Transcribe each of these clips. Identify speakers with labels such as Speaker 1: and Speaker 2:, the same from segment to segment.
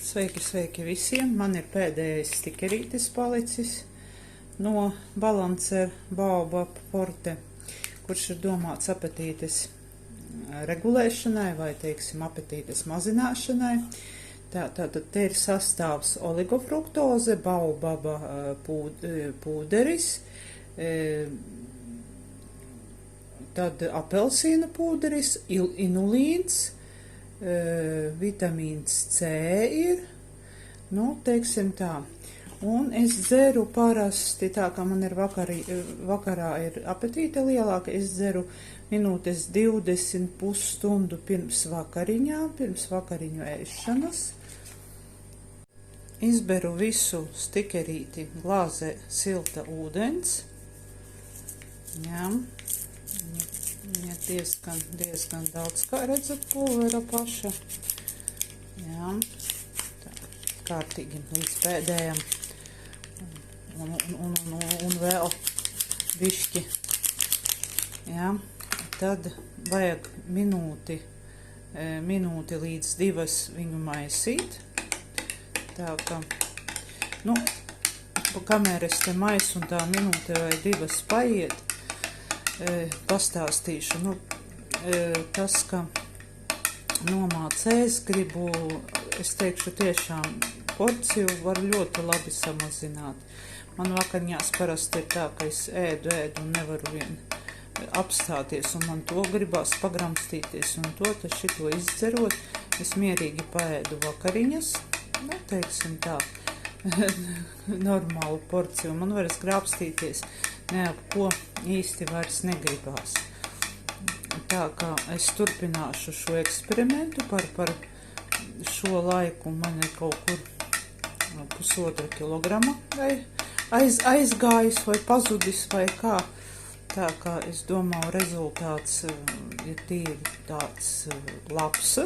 Speaker 1: Sveiki, sveiki visiem! Man ir pēdējais stikerītis palicis no Balancer Baobab Forte, kurš ir domāts apetītes regulēšanai vai, teiksim, apetītes mazināšanai. Tātad te ir sastāvs oligofruktoze, baobaba pūderis, tad apelsīna pūderis, inulīns, vitamīns C ir, teiksim tā. Un es dzeru parasti, tā kā man ir vakarā ir apetīte lielāka, es dzeru minūtes 20 pusstundu pirms vakariņu ēšanas. Izberu visu stikerīti glāzē silta ūdens. Jā. Ja diezgan daudz, kā redzat, pulvera paša. Jā, tā, kārtīgi līdz pēdējam. Un vēl bišķi. Jā, tad vajag minūti līdz 2 viņu maisīt. Tā kā, kamēr es te maisu un tā minūte vai 2 paiet, pastāstīšu, tas, ka nomācēs gribu, es teikšu tiešām porciju var ļoti labi samazināt. Man vakariņās parasti ir tā, ka es ēdu un nevaru vien apstāties, un man to gribās pagramstīties, un tad šito izdzerot, es mierīgi paēdu vakariņas, teiksim tā, normālu porciju, man vairs grābstīties, ne ap ko īsti vairs negribās. Tā kā es turpināšu šo eksperimentu par šo laiku, man ir kaut kur 1,5 kilograma vai aizgājis vai pazudis vai kā. Tā kā es domāju, rezultāts ir tīri tāds labs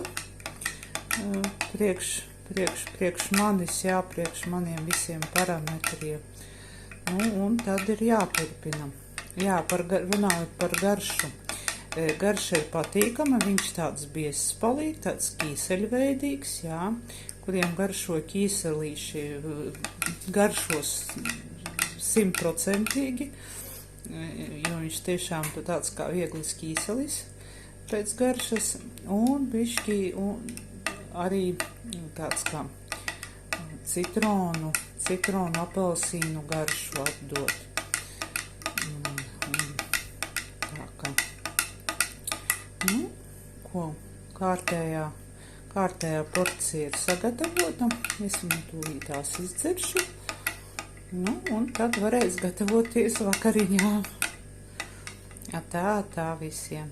Speaker 1: priekš manis, priekš maniem visiem parametriem. Un tad ir jāturpina. Jā, runājot par garšu. Garša ir patīkama, viņš tāds biezs palīk, tāds ķīseļveidīgs, kuriem garšo ķīselīši, garšos 100%, jo viņš tiešām tāds kā vieglis ķīselis pēc garšas, un bišķi arī tāds kā citronu apelsīnu garšu atdot. Tā kā, kārtējā porcija ir sagatavota, es viņu tūlītās izdzeršu, un tad varēs gatavoties vakariņā. Tā visiem.